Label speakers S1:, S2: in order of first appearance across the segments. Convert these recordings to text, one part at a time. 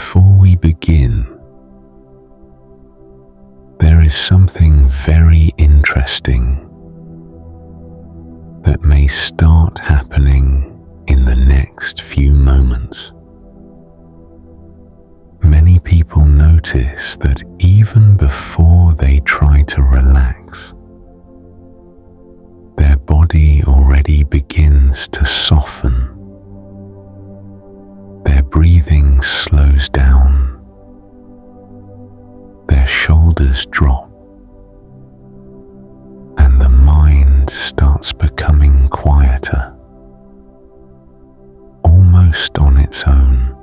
S1: Before we begin, there is something very interesting that may start happening in the next few moments. Many people notice that even before they try to relax, their body already begins to soften. Their breathing slows down. Their shoulders drop, and the mind starts becoming quieter, almost on its own.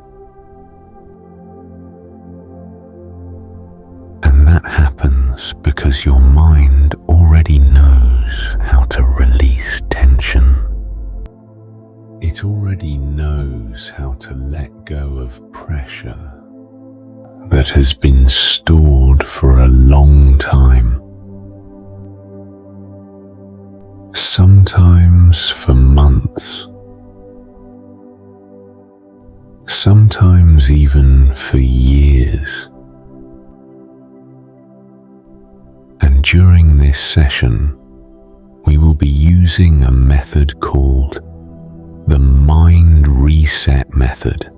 S1: And that happens because your mind already knows how to release tension. It already knows how to let go of pressure that has been stored for a long time. Sometimes for months, sometimes even for years. And during this session, we will be using a method called the Mind Reset Method,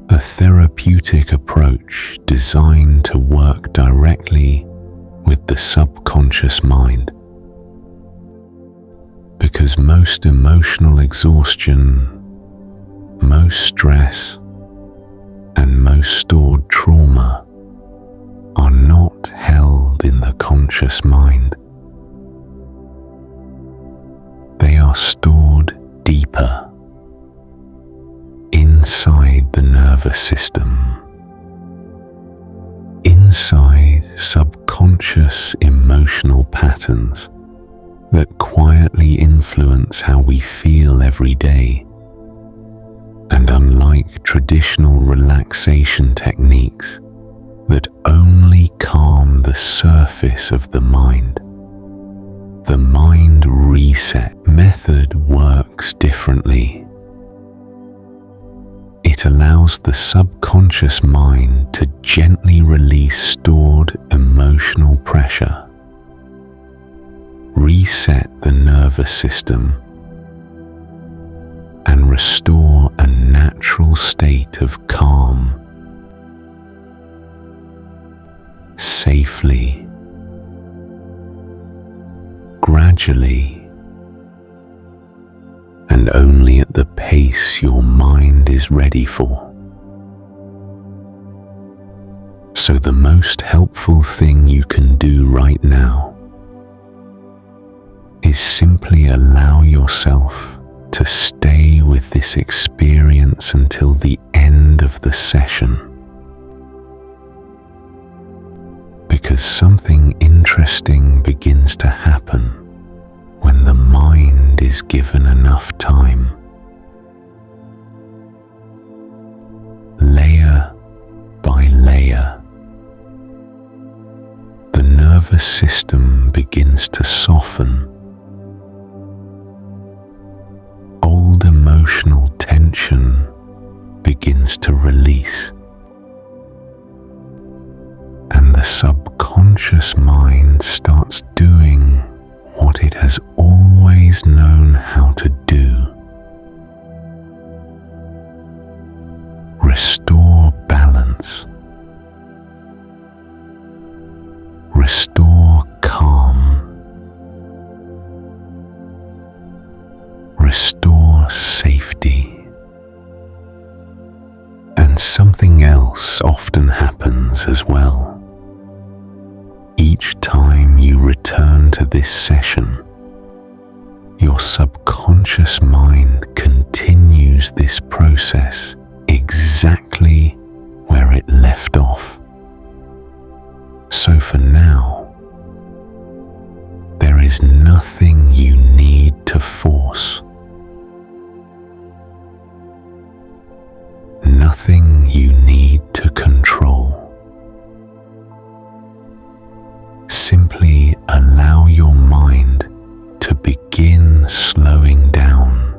S1: a therapeutic approach designed to work directly with the subconscious mind. Because most emotional exhaustion, most stress, and most stored trauma are not held in the conscious mind. They are stored deeper, inside the nervous system, inside subconscious emotional patterns that quietly influence how we feel every day. And unlike traditional relaxation techniques that only calm the surface of the mind, the Mind Reset method works differently. It allows the subconscious mind to gently release stored emotional pressure, reset the nervous system, and restore a natural state of calm, safely, gradually, and only at the pace your mind is ready for. So the most helpful thing you can do right now is simply allow yourself to stay with this experience until the end of the session. Because something interesting begins to happen when the mind is given enough time. Layer by layer, the nervous system begins to soften. Old emotional tension begins to release. And the subconscious mind starts doing what it has always known how to do. Restore balance. Restore calm. Restore safety. And something else often happens as well. Each time you return to this session, your subconscious mind continues this process exactly where it left off. So for now, there is nothing you need to force. Nothing you need to control. Simply allow your mind to begin slowing down.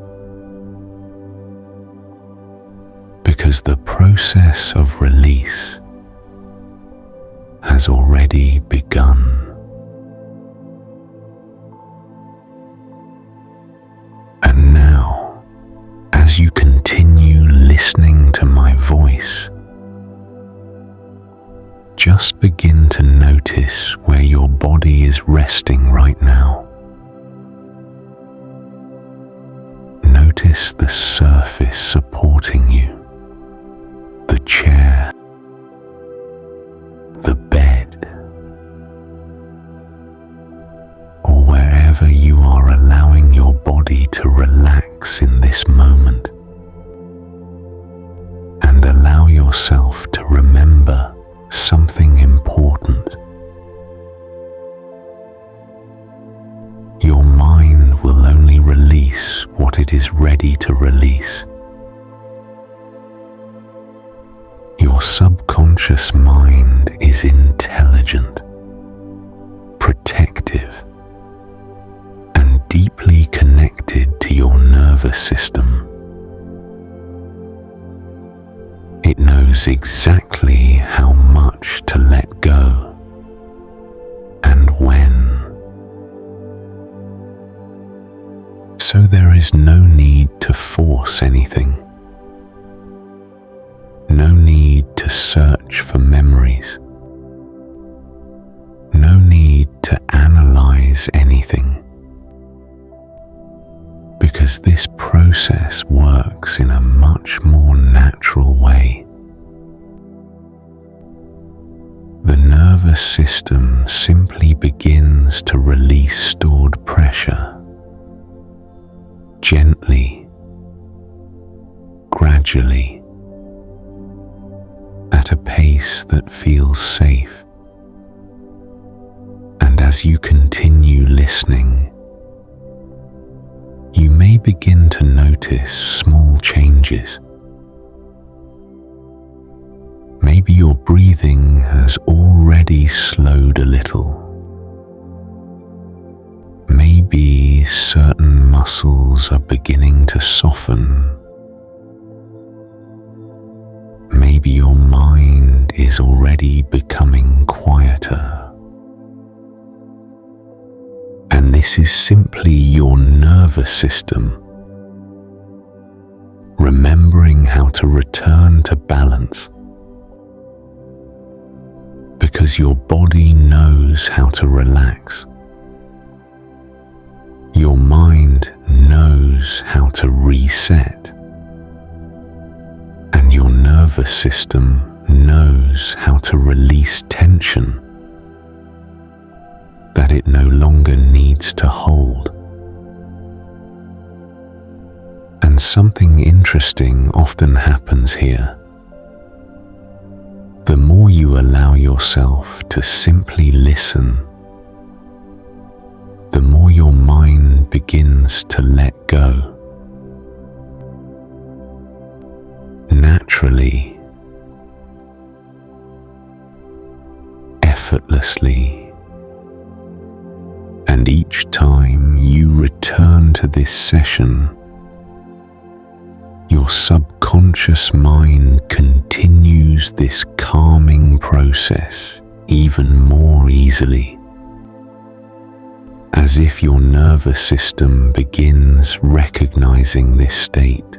S1: because the process of release has already begun. And now, as you continue listening to my voice, just begin to notice where your body is resting right now. Notice the surface supporting you, the chair, the bed, or wherever you are allowing your body to relax in this moment, and allow yourself to remember something important. Your mind will only release what it is ready to release. Your subconscious mind is intelligent, protective, and deeply connected to your nervous system. It knows exactly how much to let go and when. So there is no need to force anything. No need to search for memories. No need to analyze anything. Because this process works in a much more natural way. The nervous system simply begins to release stored pressure, gently, gradually, at a pace that feels safe. And as you continue listening, you may begin to notice small changes. Maybe your breathing has already slowed a little. Maybe certain muscles are beginning to soften. Maybe your mind is already becoming quieter. And this is simply your nervous system remembering how to return to balance, because your body knows how to relax. Your mind knows how to reset, and your nervous system knows how to release tension that it no longer needs to hold. And something interesting often happens here. The more you allow yourself to simply listen, the more your mind begins to let go. Naturally, effortlessly, and each time you return to this session, your subconscious mind continues this calming process even more easily, as if your nervous system begins recognizing this state,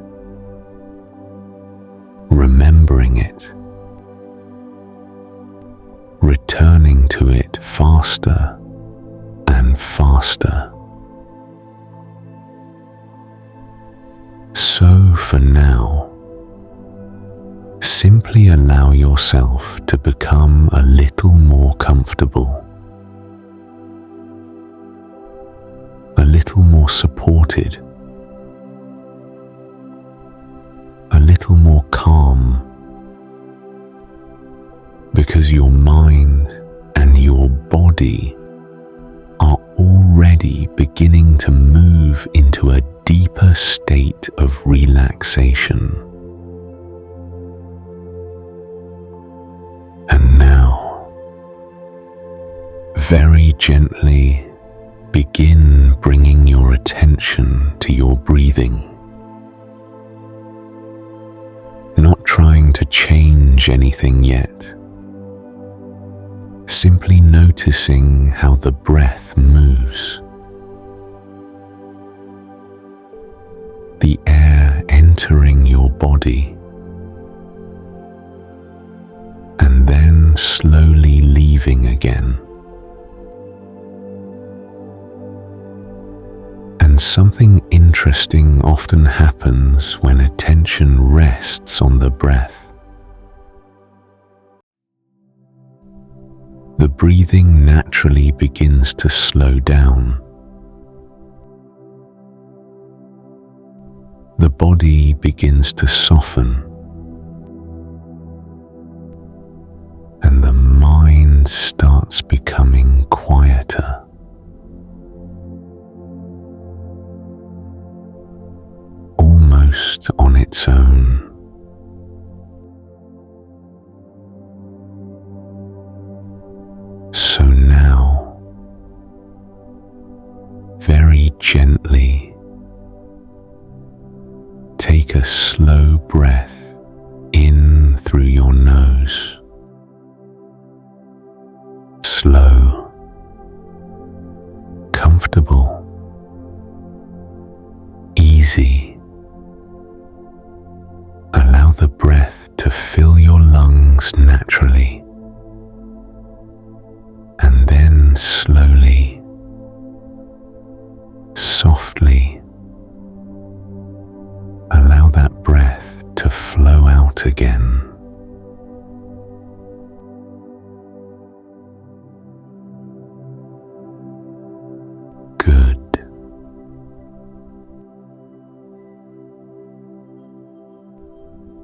S1: remembering it, returning to it faster and faster. So for now, simply allow yourself to become a little more comfortable, a little more supported, a little more calm, because your mind and your body are already beginning to move into a deeper state of relaxation. And now, very gently begin bringing your attention to your breathing. Not trying change anything yet. Simply noticing how the breath moves. The air entering your body and then slowly leaving again. And something interesting often happens when attention rests on the breath. The breathing naturally begins to slow down. The body begins to soften, and the mind starts becoming quieter. Almost on its own. So now, very gently, take a slow breath in through your nose. Slow, comfortable, easy. Allow the breath to fill your lungs naturally, and then slowly, softly, allow that breath to flow out again. Good.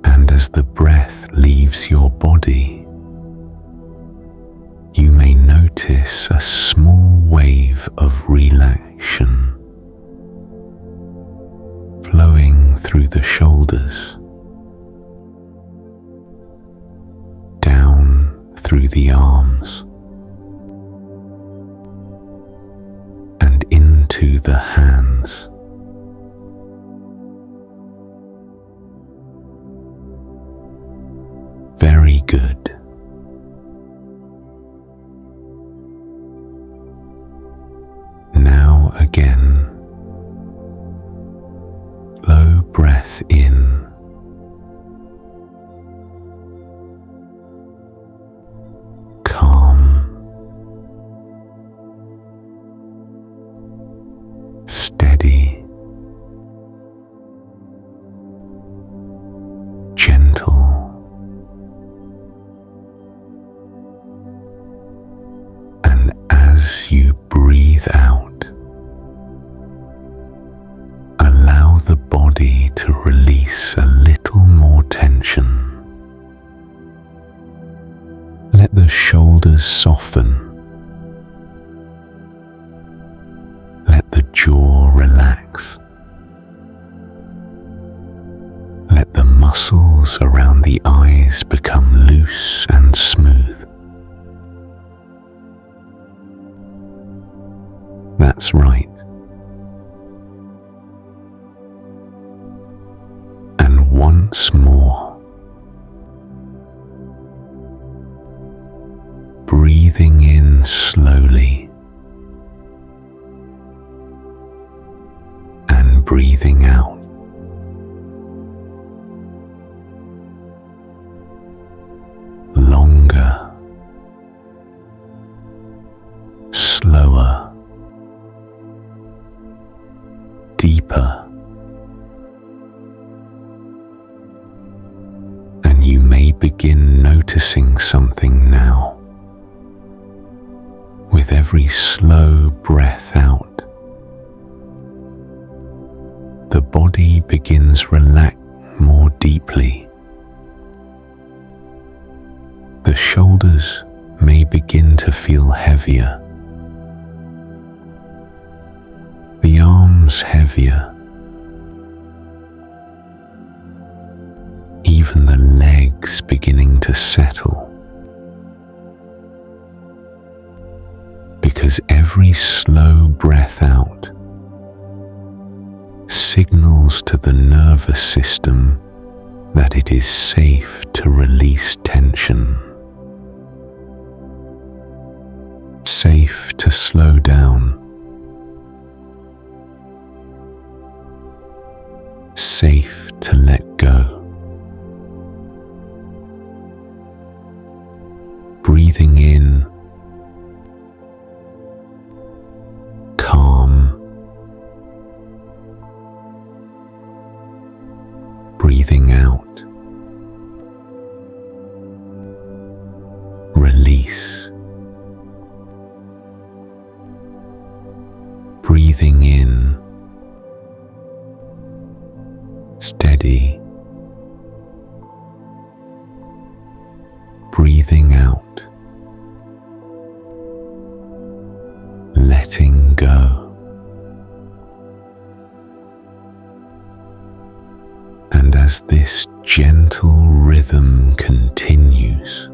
S1: And as the breath leaves your body, you may notice a small wave of relaxation flowing through the shoulders, down through the arms, and into the hands. Very good. Now again, low breath in, calm, steady, gentle, and as you breathe out, allow the body to release a little more tension. Let the shoulders soften. Let the jaw relax. Let the muscles around the eyes become loose and smooth. That's right. And once more, breathing in slowly and breathing out. Longer, slower, deeper. And you may begin noticing something now. With every slow breath out, the body begins relaxing more deeply. The shoulders may begin to feel heavier, the arms heavier, even the legs beginning to settle. Because every slow breath out signals to the nervous system that it is safe to release tension, safe to slow down, safe to let go. Breathing in, calm. Breathing out, release. Breathing in, steady. Breathing out, letting go. And as this gentle rhythm continues,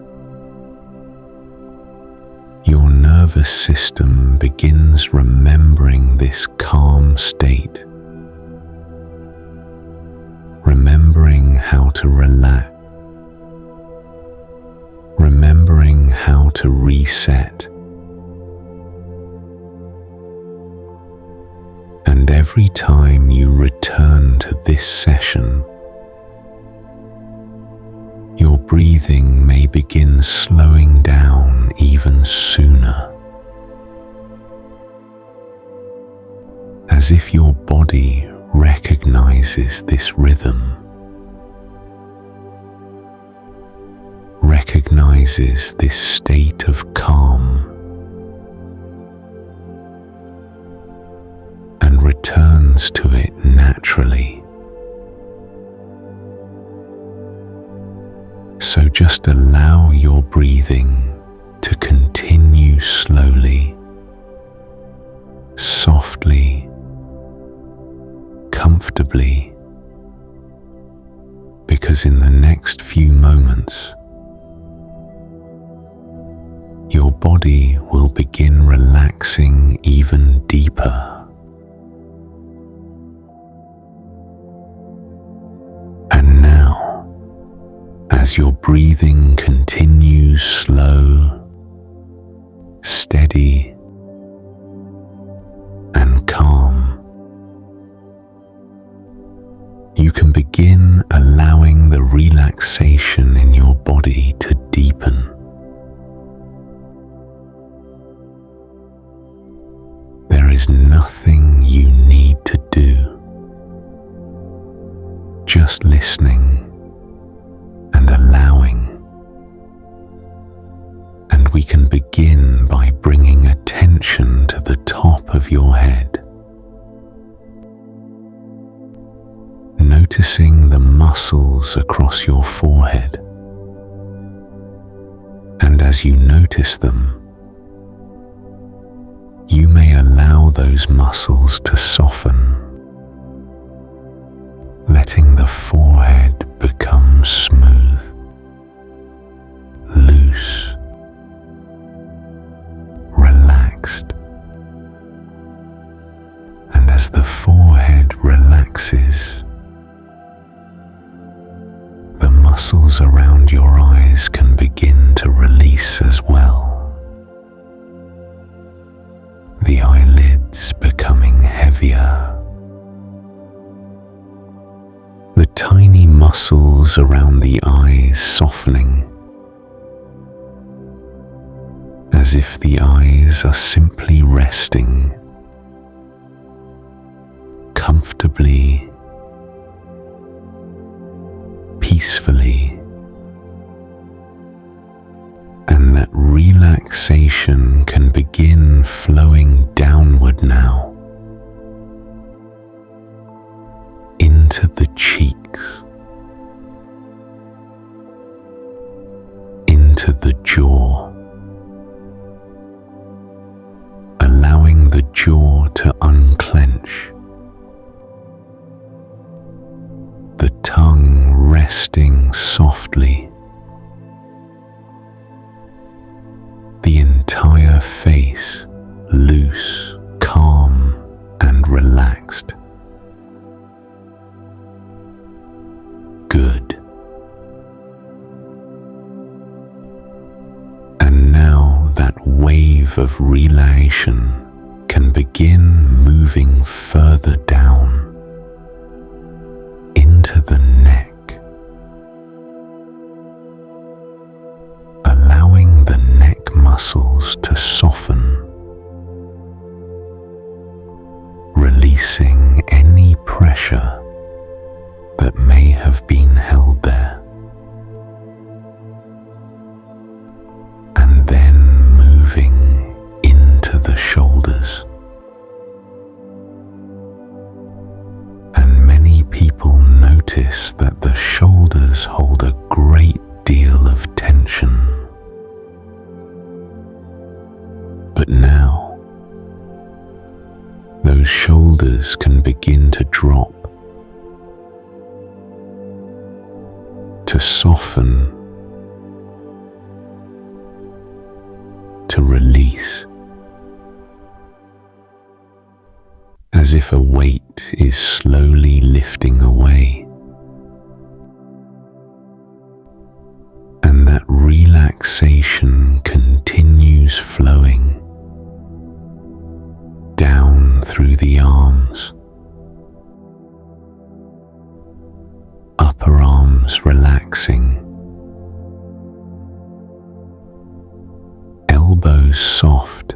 S1: your nervous system begins remembering this calm state, remembering how to relax, remembering how to reset. And every time you return to this session, your breathing may begin slowing down even sooner, as if your body recognizes this rhythm, recognizes this state of calm, and returns to it naturally. So just allow your breathing to continue slowly, softly, comfortably, because in the next few moments, your body will begin relaxing even deeper. And now, as your breathing continues slow, steady, and calm, you can begin allowing the relaxation in your body to deepen. There is nothing you need to do. Just listening and allowing. And we can begin by bringing attention to the top of your head, noticing the muscles across your forehead. And as you notice them, you may allow those muscles to soften, letting the forehead become smooth, loose, relaxed. And as the forehead relaxes, the muscles around your eyes can begin to release as well. The eyelids becoming heavier. The tiny muscles around the eyes softening, as if the eyes are simply resting comfortably, peacefully, and that relaxation can begin flowing downward now into the cheeks, into the jaw, allowing the jaw to unclench, the tongue resting softly, the entire face loose, calm, and relaxed. Good. wave of relaxation can begin moving further down into the neck, allowing the neck muscles to soften, releasing any pressure that may have been held there, and then moving into the shoulders. And many people notice that the shoulders hold a great deal of tension. But now, those shoulders can begin to drop, to soften, to release, as if a weight is slowly lifting away, and that relaxation continues flowing down through the arms, upper arms relaxing, elbows soft,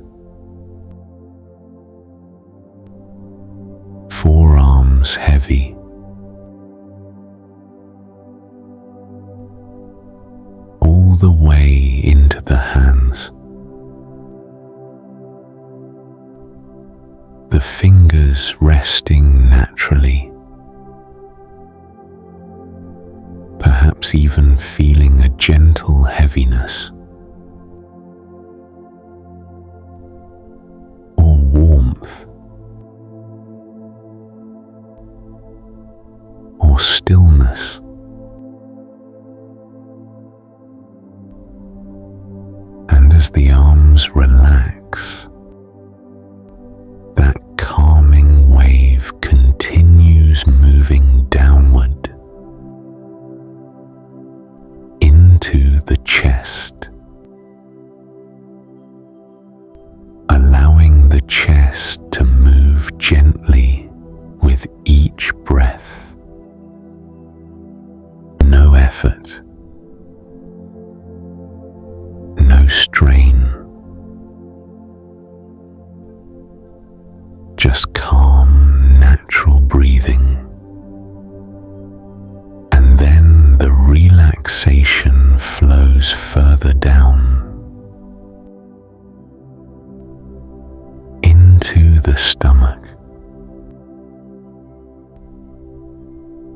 S1: forearms heavy, all the way into the hands. The fingers resting naturally, perhaps even feeling a gentle heaviness or warmth or stillness. And as the arms relax, that calming wave continues moving downward into the chest, allowing the chest to move gently with each breath. No effort, no strain, just calm, natural breathing. And then the relaxation flows further down into the stomach,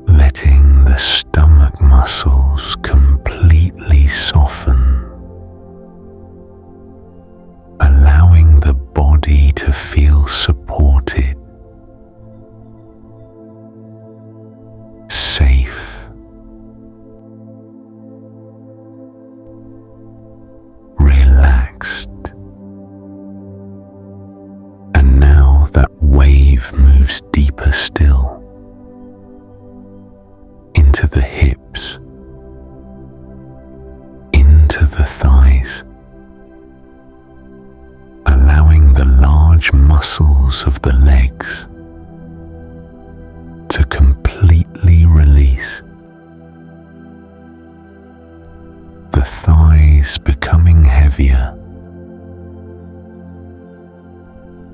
S1: letting the stomach muscles completely soften, allowing the body to feel supported, safe, relaxed. And now that wave moves deeper still into the hips, into the thighs, allowing the large muscles of the legs to completely release, the thighs becoming heavier,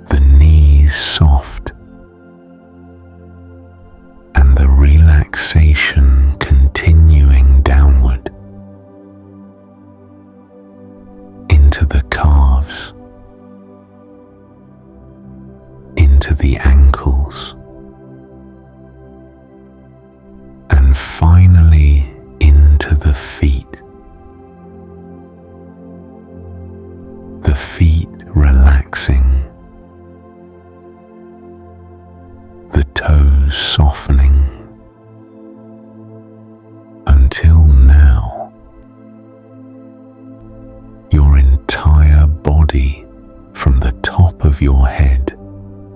S1: the knees soft, and the relaxation continuing downward into the calves, into the ankles, and finally into the feet. The feet relaxing, the toes softening, until now your entire body, from the top of your head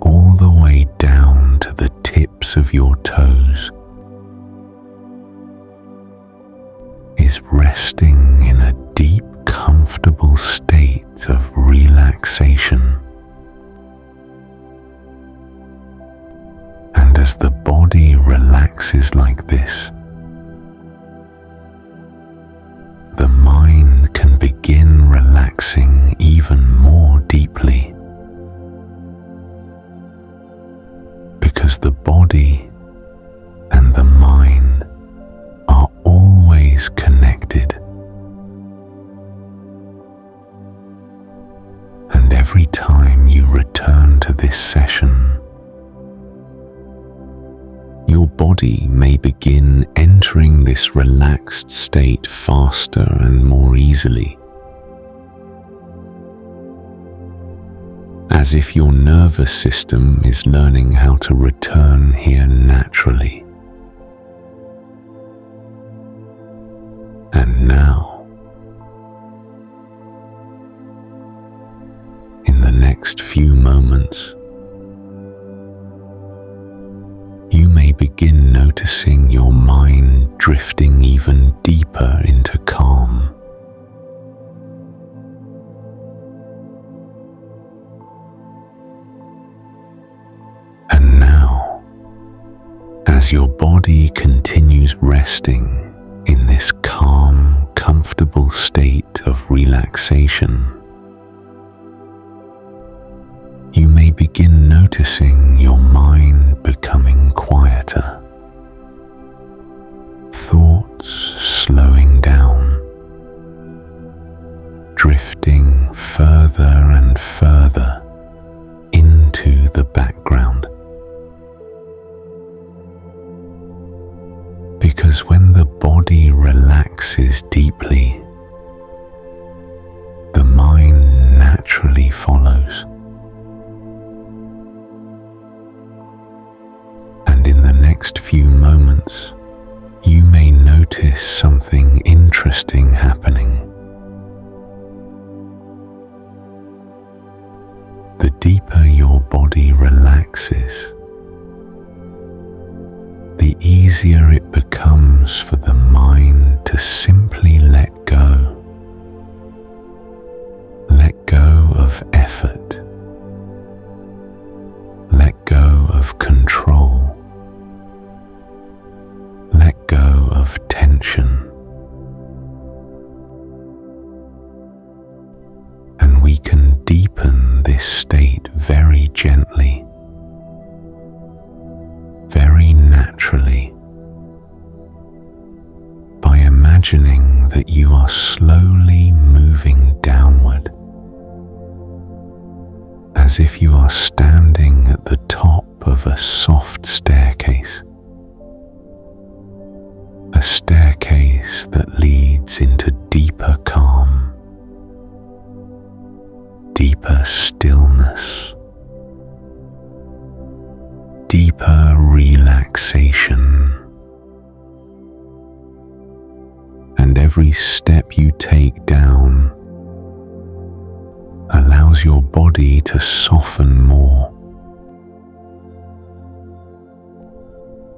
S1: all the way down to the tips of your toes, is resting in a deep, comfortable state of relaxation. relaxation. And as the body relaxes like this, the mind can begin relaxing even more deeply, because the body and the mind are always connected. And every time you return to this session, your body may begin entering this relaxed state faster and more easily, as if your nervous system is learning how to return here naturally. And now, in the next few moments, you may begin noticing your mind drifting even deeper into calm. And now, as your body continues resting in this calm, comfortable state of relaxation, you may begin noticing your mind becoming quieter, thoughts slowing down, drifting further and further into the background. Because when the body relaxes deeply, the mind naturally follows. And in the next few moments, you may notice something interesting happening. The deeper your body relaxes, the easier it becomes for the mind to simply let go. Let go of effort. Let go of control. Let go of tension. And we can deepen this state very gently, very naturally, by imagining that you are slowly moving downward, as if you are standing at the top of a soft staircase. A staircase that leads into deeper calm, deeper stillness, deeper relaxation. And every step you take down allows your body to soften more,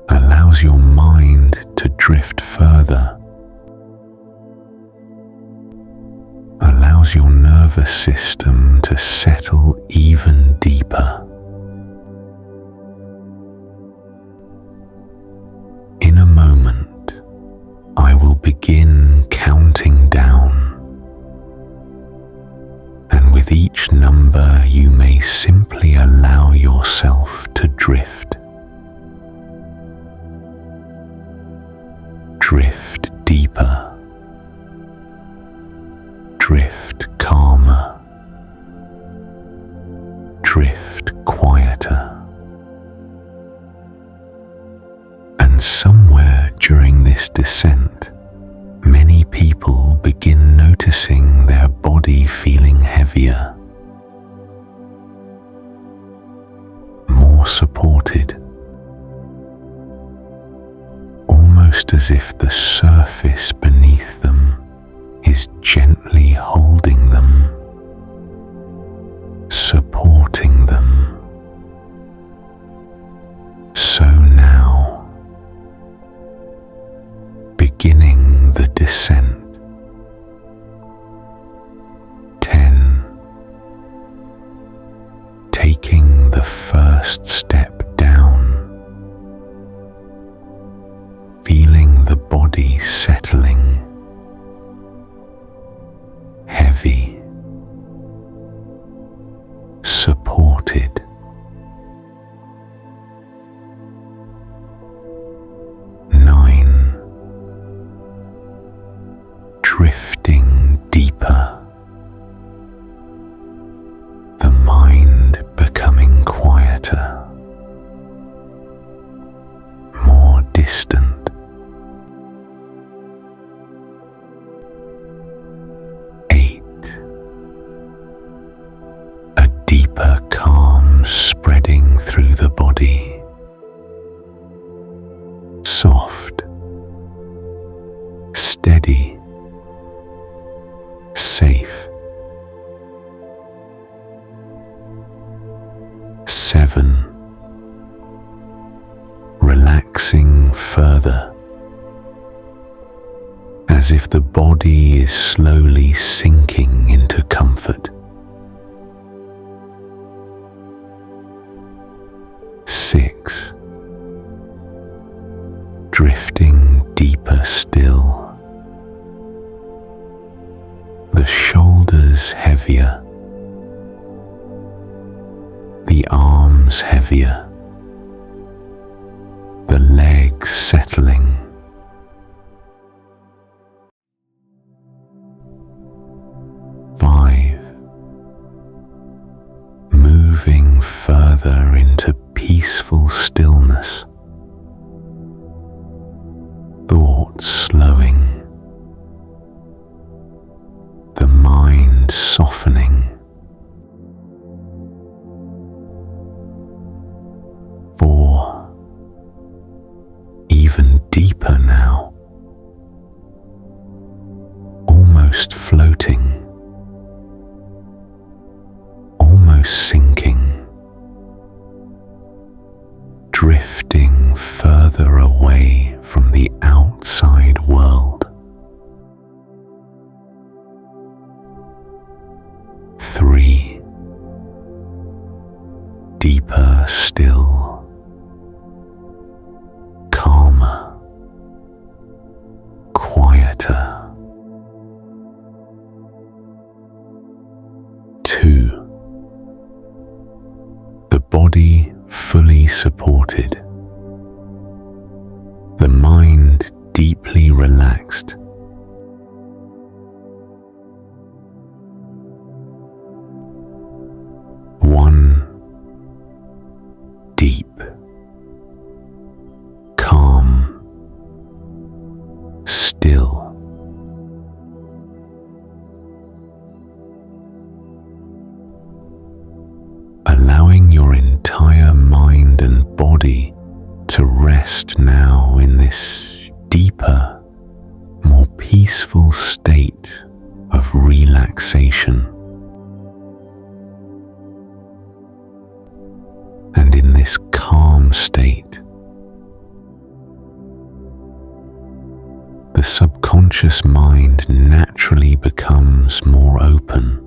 S1: allows your mind to drift further, allows your nervous system to settle even deeper. In a moment, I will begin counting down, and with each number you may simply allow yourself to drift. Drift deeper, drift calmer, drift quieter. And somewhere during this descent, many people begin noticing their body feeling heavier, more supported, almost as if the surface beneath them is gently holding them, supporting them. So now, beginning the descent. 10, the body settling, heavy, supported. 9, drifting deeper, the mind becoming quieter, more distant. 8, a deeper calm spreading through the body, soft, steady, safe. 7, relaxing further, as if the body is slowly sinking into comfort. 6, drifting deeper still, the shoulders heavier, the arms heavier, the legs settling. 5, moving further into peaceful stillness, thoughts slowing, the mind softening. 4, even deeper now, almost floating, almost sinking, drifting further away from the outside world. 3, deeper still, calmer, quieter. 2, the body fully supported, the mind deeply relaxed. 1, deep, calm, still. Allowing your entire mind and body to rest now in this deeper, more peaceful state of relaxation. And in this calm state, the subconscious mind naturally becomes more open,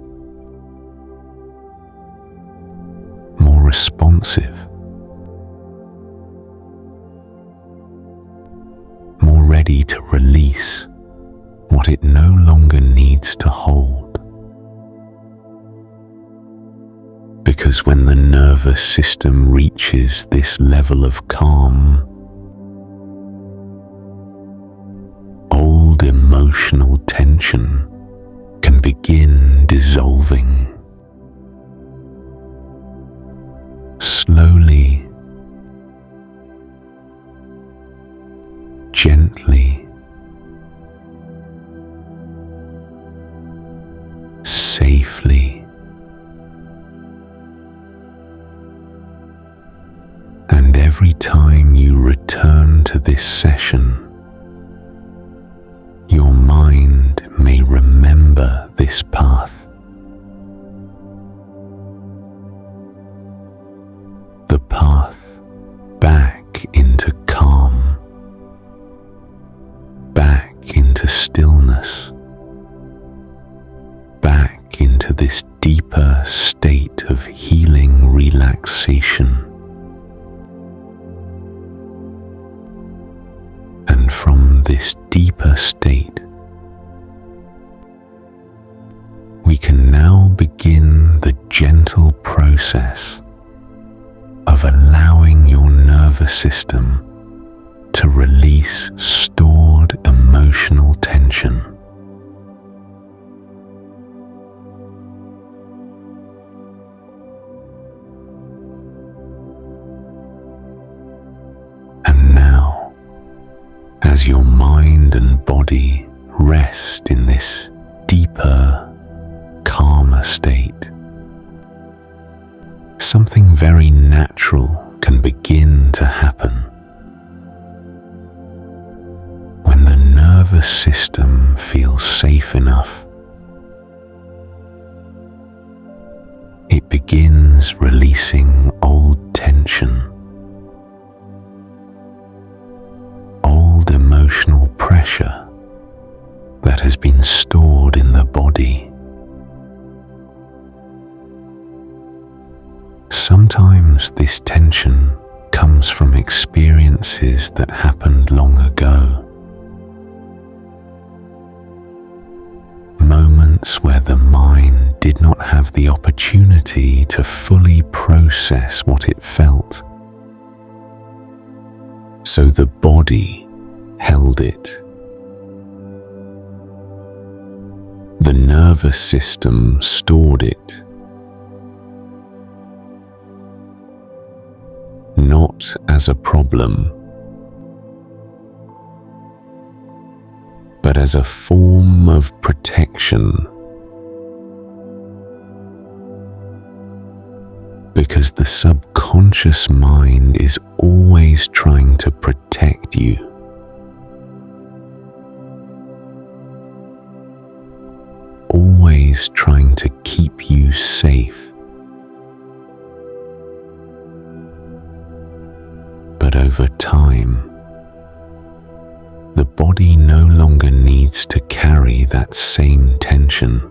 S1: more responsive, more ready to release what it no longer needs to hold. Because when the nervous system reaches this level of calm, old emotional tension can begin dissolving. Slowly, gently, safely. And every time you return to this session, your mind may remember this path. The path back into calm, back into stillness, back into this deeper state of healing relaxation. And from this deeper state, we can now begin the gentle process of allowing your nervous system to release stored emotional tension. And now, as your mind and body rest in this deeper, calmer state, something very natural can begin to happen. When the nervous system feels safe enough, it begins releasing old tension, old emotional pressure that has been stored in the body. Sometimes this tension comes from experiences that happened long ago. Moments where the mind did not have the opportunity to fully process what it felt. So the body held it. The nervous system stored it. Not as a problem, but as a form of protection. Because the subconscious mind is always trying to protect you. Always trying to keep you safe. But over time, the body no longer needs to carry that same tension.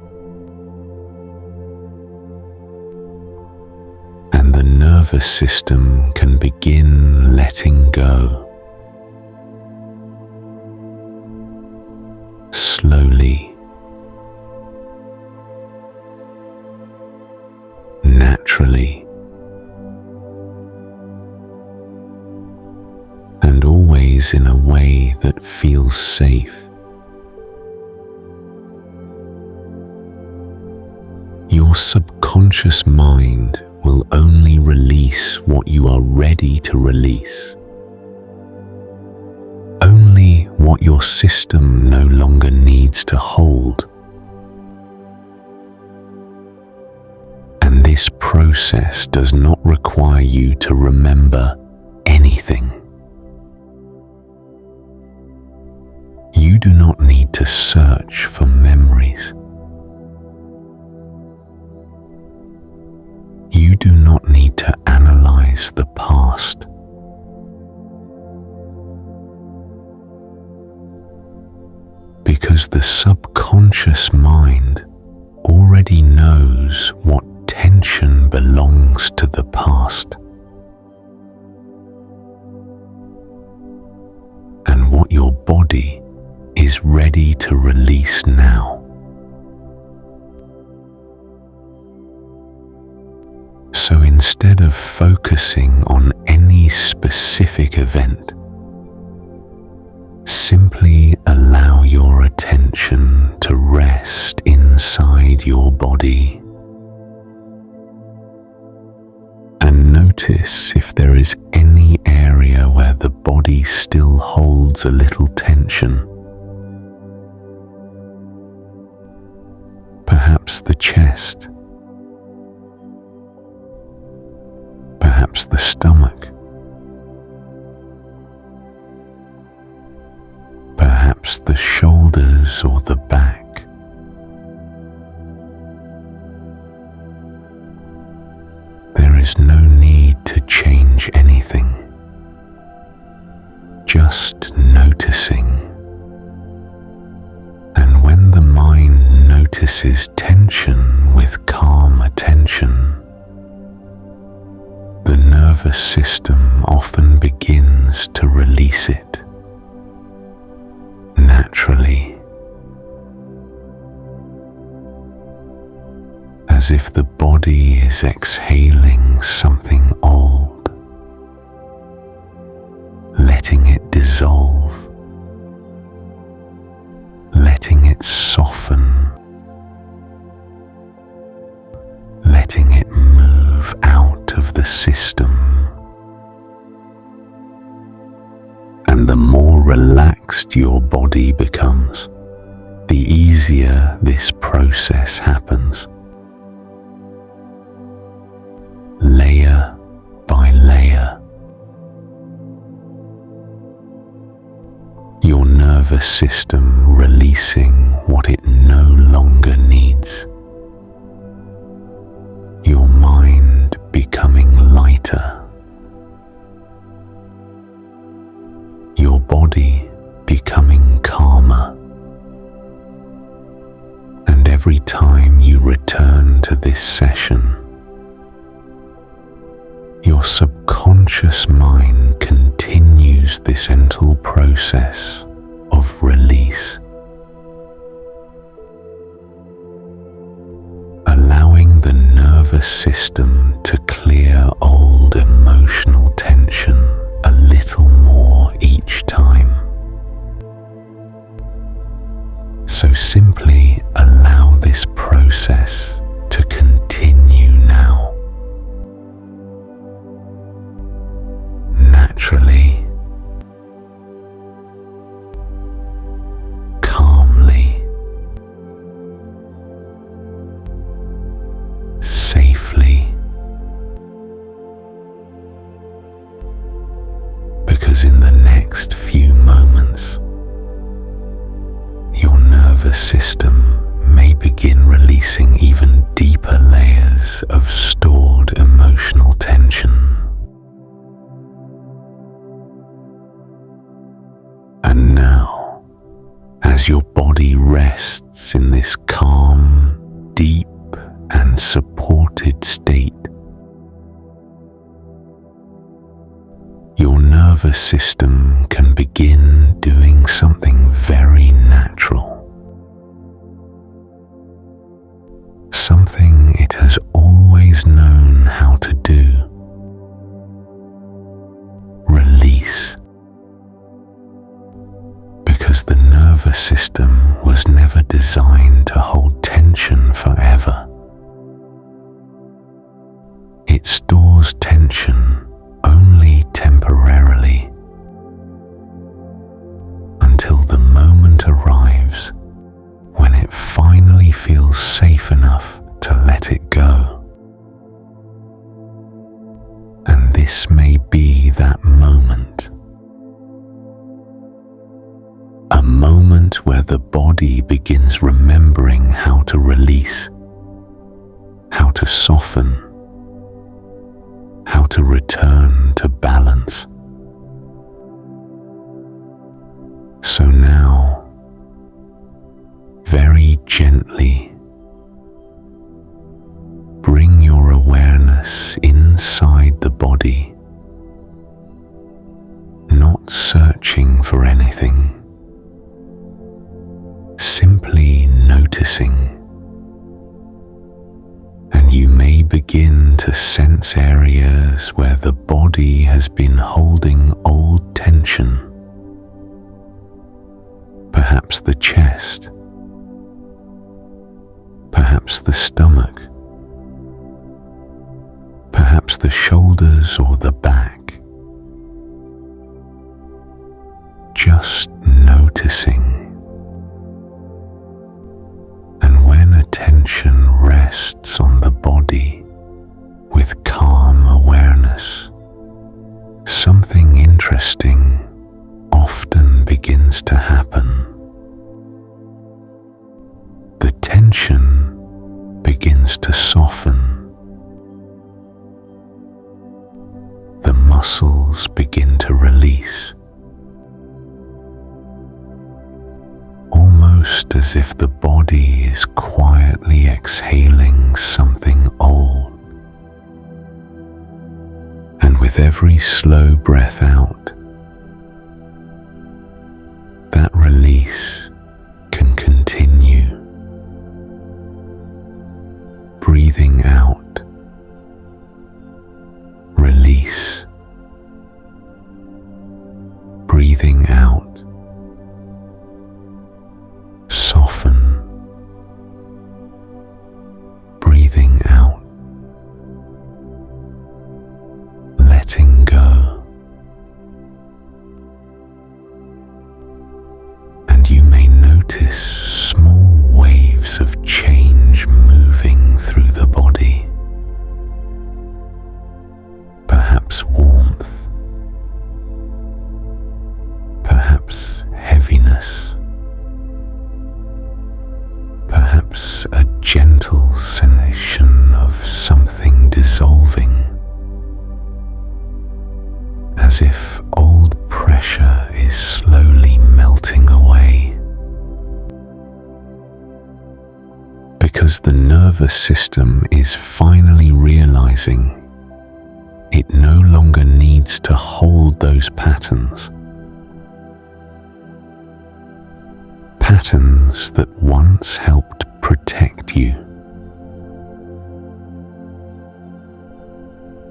S1: And the nervous system can begin letting go. Slowly, naturally, and always in a way that feels safe. Your subconscious mind will only release what you are ready to release. Only what your system no longer needs to hold. And this process does not require you to remember anything. You do not need to search for memories. You do not need to analyze the past. Because the subconscious mind already knows what tension belongs to the past. And what your body is ready to release now. So instead of focusing on any specific event, simply allow your attention to rest inside your body. And notice if there is any area where the body still holds a little tension. Perhaps the chest, perhaps the stomach, perhaps the shoulders or the back. There is no need to change anything, just noticing. And when the mind notices tension with calm attention, the nervous system often begins to release it. naturally, as if the body is exhaling something old, letting it dissolve, letting it soften, letting it move out of the system. And the more relaxed your body becomes, the easier this process happens. Layer by layer, your nervous system releasing what it no longer needs, your mind becoming lighter, your body becoming calmer. And every time you return to this session, your subconscious mind continues this mental process of release, allowing the nervous system to clear old emotional tension a little more each time. So simply allow this process to continue now. Naturally, calmly, safely, because in the next few moments, your nervous system may begin releasing even deeper layers of stored emotional tension. And now, as your body rests in this calm, deep, and supported state, your nervous system can begin doing something very natural, something it has always known how to do: release. Because the nervous system was never designed to hold tension forever. It stores tension only temporarily, until the moment arrives when it finally feels safe enough to let it go. And this may be that moment. A moment where the body begins remembering how to release, how to soften, how to return to balance. So now, very gently, bring your awareness inside the body, not searching for anything, simply noticing. And you may begin to sense areas where the body has been holding old tension. Perhaps the chest, perhaps the stomach, perhaps the shoulders or the back. Just noticing. And when attention rests on the body with calm awareness, something interesting often begins to happen. The tension begins to soften. The muscles begin to release. Almost as if the body is quietly exhaling something old. And with every slow breath out, that release notice small waves of change moving through the body. Perhaps warmth, perhaps heaviness, perhaps a gentle sensation of something dissolving, as if old pressure is slowly melting away. Because the nervous system is finally realizing it no longer needs to hold those patterns. Patterns that once helped protect you,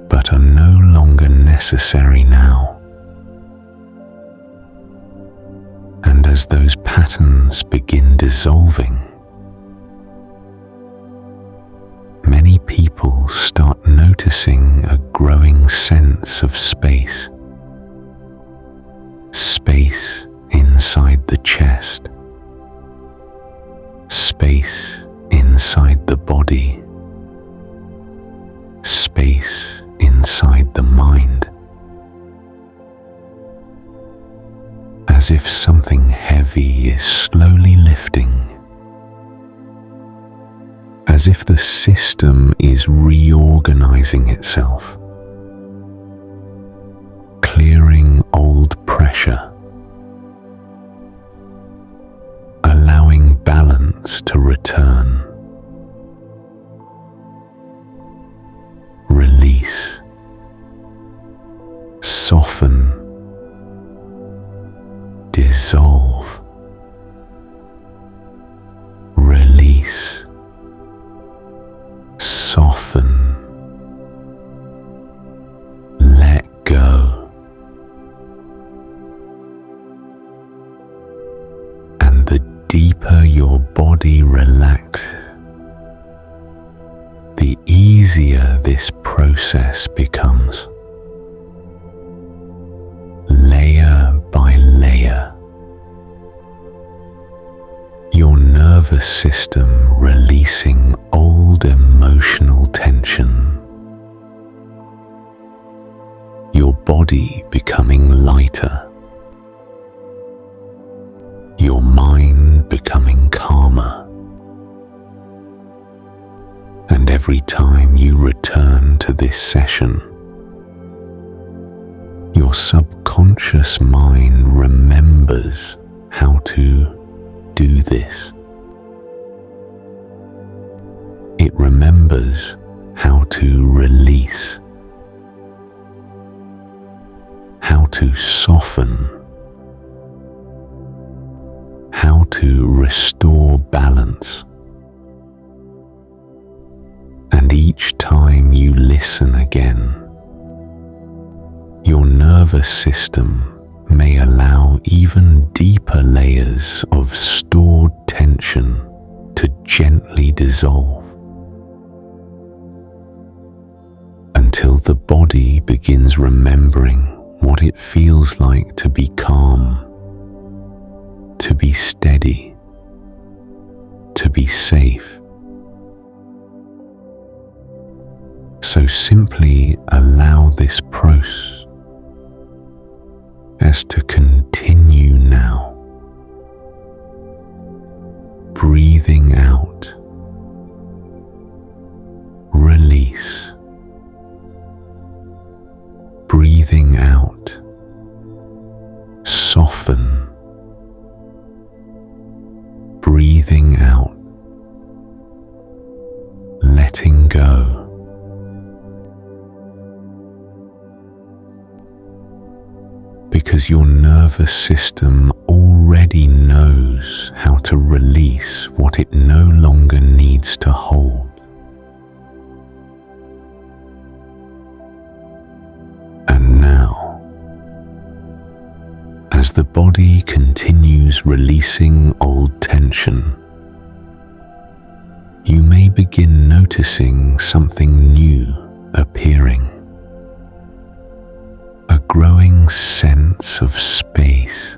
S1: but are no longer necessary now. And as those patterns begin dissolving, many people start noticing a growing sense of space. Space inside the chest. Space inside the body. Space inside the mind. As if something heavy is slowly lifting. As if the system is reorganizing itself, clearing old pressure, allowing balance to return. Release, soften, dissolve, release, soften, let go. And the deeper your body relaxes, the easier this process becomes. Layer by layer, your nervous system releasing old emotional tension, your body becoming lighter, your mind becoming calmer. And every time you return to this session, your subconscious mind remembers how to do this. It remembers how to release, how to soften, how to restore balance. And each time you listen again, your nervous system may allow even deeper layers of stored tension to gently dissolve, until the body begins remembering what it feels like to be calm, to be steady, to be safe. So simply allow this process to continue now, breathing out, release, breathing out, soften, breathing out, letting go. Because your nervous system already knows how to release what it no longer needs to hold. And now, as the body continues releasing old tension, you may begin noticing something new appearing. A growing sense of space,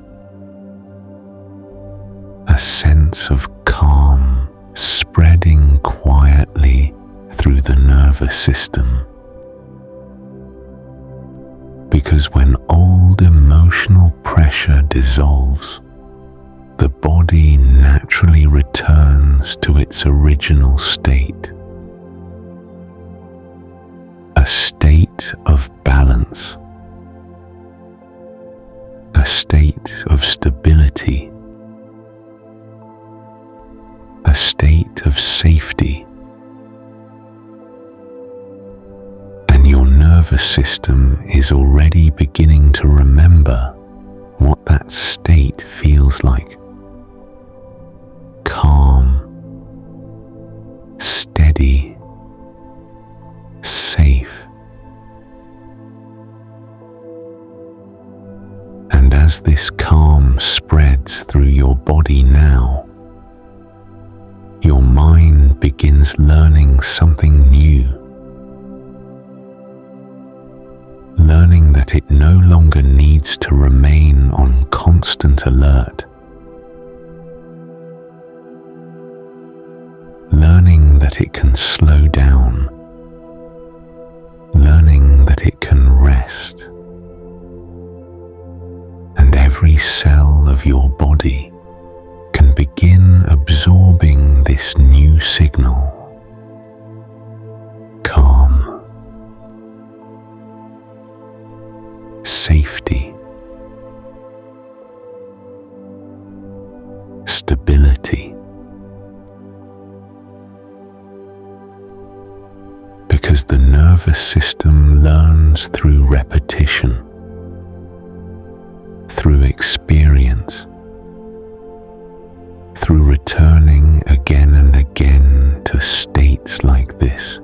S1: a sense sense of calm spreading quietly through the nervous system. Because when old emotional pressure dissolves, the body naturally returns to its original state. A state of balance, a state of stability, a state of safety. And your nervous system is already beginning to remember what that state feels like. Calm, steady, safe. And as this calm spreads through your body now, your mind begins learning something new. Learning that it no longer needs to remain on constant alert. Learning that it can slow down. Learning that it can rest. And every cell of your body can begin absorbing this new signal. Calm, safety, stability. Because the nervous system learns through repetition, through experience, through returning again and again to states like this.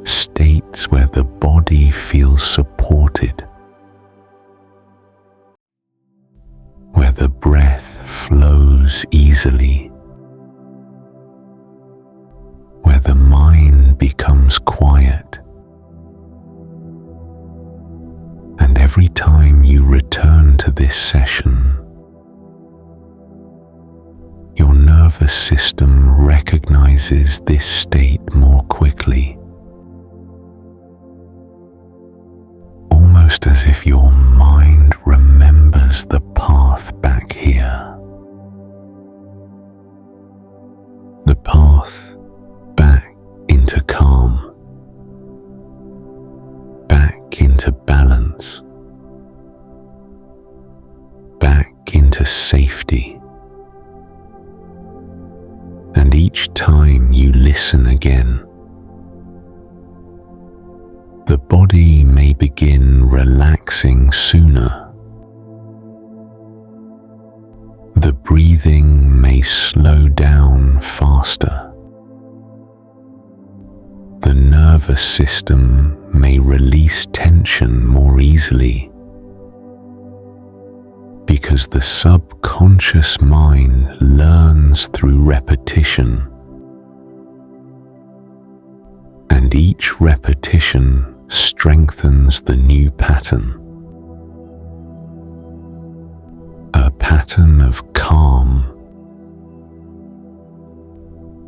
S1: States where the body feels supported, where the breath flows easily, where the mind becomes quiet. And every time you return to this session, your nervous system recognizes this state more quickly, almost as if your mind remembers the path back here. The path back into calm, back into balance, back into safety. And each time you listen again, the body may begin relaxing sooner. The breathing may slow down faster. The nervous system may release tension more easily. Because the subconscious mind learns through repetition, and each repetition strengthens the new pattern. A pattern of calm,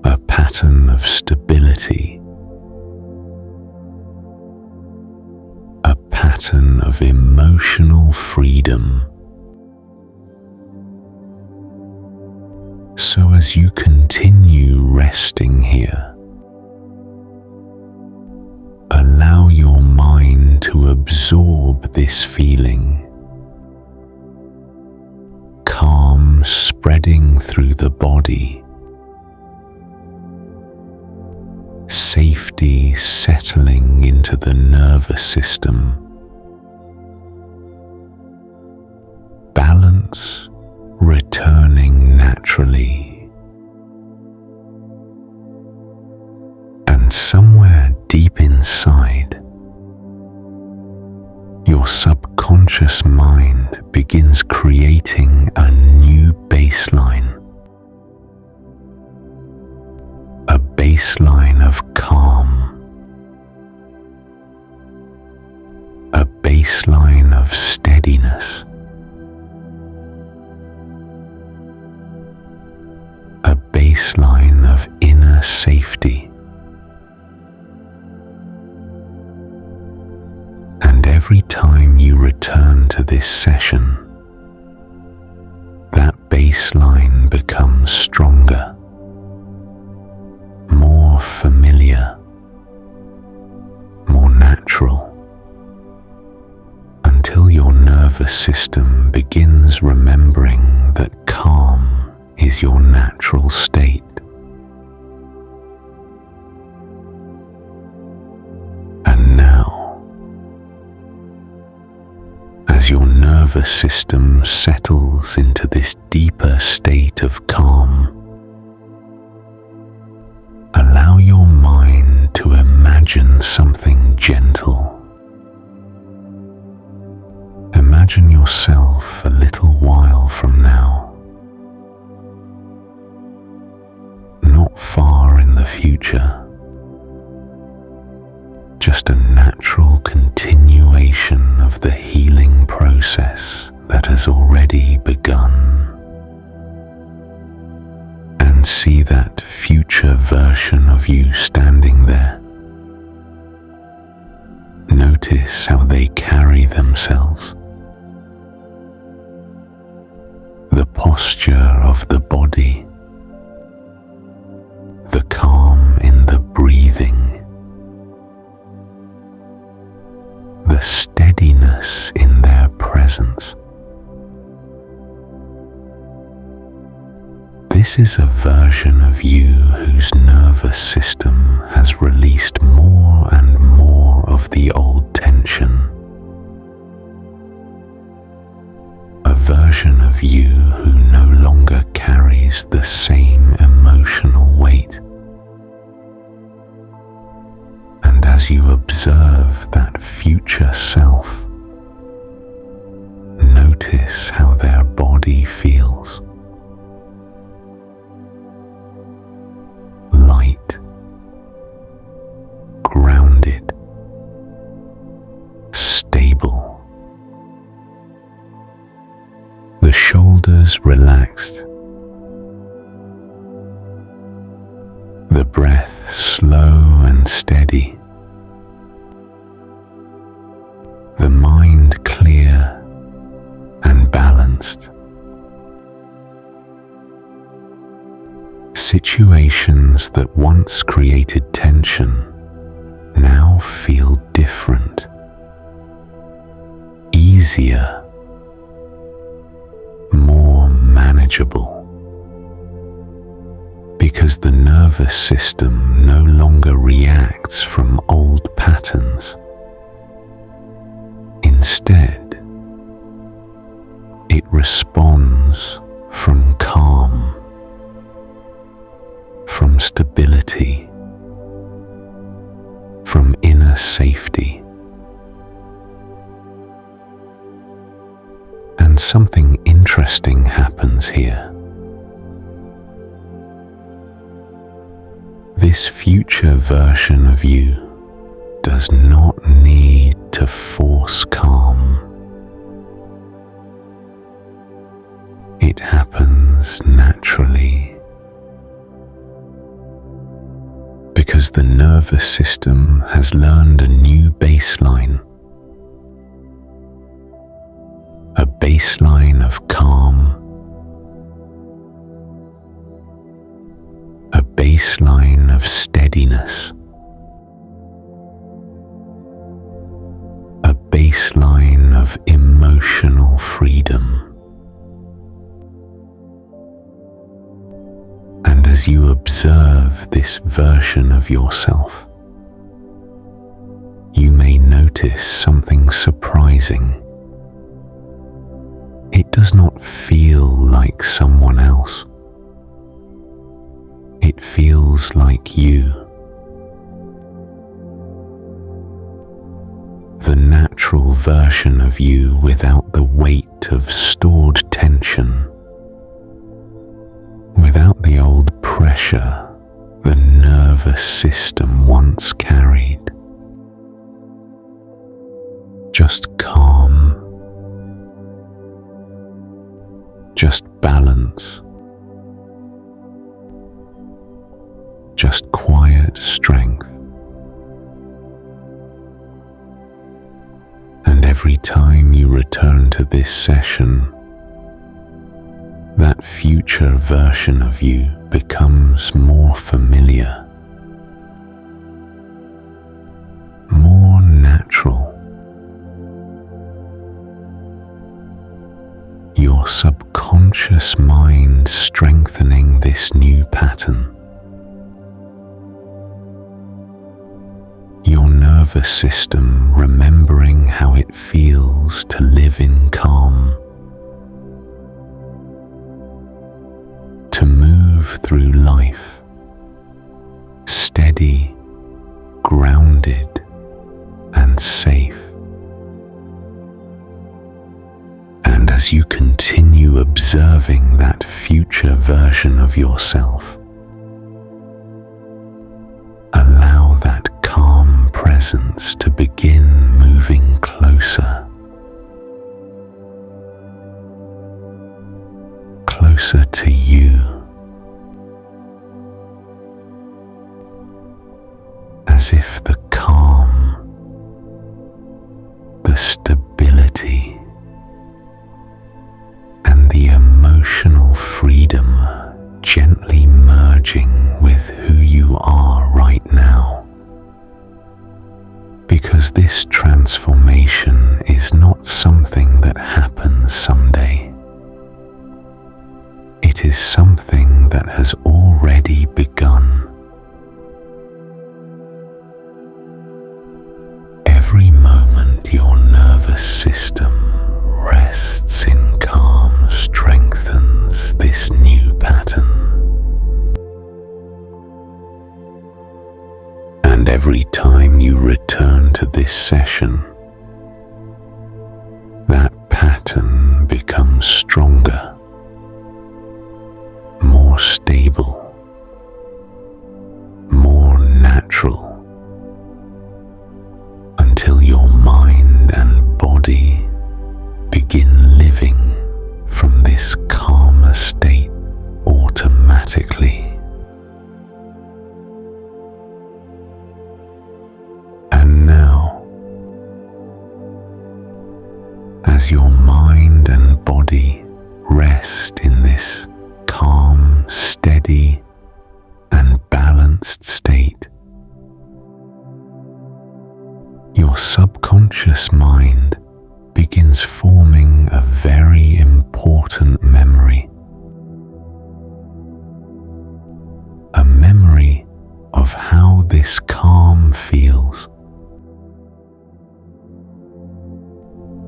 S1: a pattern of stability, a pattern of emotional freedom. So as you continue resting here, allow your mind to absorb this feeling. Calm spreading through the body. Safety settling into the nervous system. Balance returning naturally. And somewhere deep inside, your subconscious mind begins creating a new baseline. A baseline of calm. A baseline of steadiness. baseline of inner safety. And every time you return to this session, that baseline becomes stronger, more familiar, more natural, until your nervous system begins remembering that calm is your natural state. And now, as your nervous system settles into this deeper state of calm, allow your mind to imagine something gentle. Imagine yourself a little while from now, not far in the future, just a natural continuation of the healing process that has already begun. And see that future version of you standing there. Notice how they carry themselves. The posture of the body, the calm in the breathing, the steadiness in their presence. This is a version of you whose nervous system has released more and more of the old tension. A version of you who no longer carries the same emotional weight. And as you observe that future self, notice how their body feels. Light, grounded, stable. The shoulders relaxed, the breath slow and steady, the mind clear and balanced. Situations that once created tension now feel different, easier, more manageable, because the nervous system no longer reacts from old patterns. Instead, it responds from calm, from stability, from inner safety. And something interesting happens here. This future version of you does not need to force calm. It happens naturally because the nervous system has learned a new baseline. A baseline of calm, a baseline of steadiness, a baseline of emotional freedom. And as you observe this version of yourself, you may notice something surprising. It does not feel like someone else. It feels like you. The natural version of you without the weight of stored tension, without the old pressure the nervous system once carried. Just calm. Just balance, time you return to this session, that future version of you becomes more familiar, more natural. Your subconscious mind strengthening this new pattern. Your nervous system remembering how it feels to live in calm, to move through life, steady, grounded, and safe. And as you continue observing that future version of yourself, allow that calm presence to begin moving closer, closer to you, as if the calm, the stability, and the emotional freedom gently merging with who you are right now. Because this transformation is not something that happens someday. It is something that has already begun. Every moment your nervous system rests in calm strengthens this new pattern. And every time you return to this session, that pattern becomes stronger, more stable, more natural, until your mind and body begin living from this calmer state automatically. And now, as your mind and body rest in this calm, steady, and balanced state, your subconscious mind begins forming a very important memory. A memory of how this calm feels.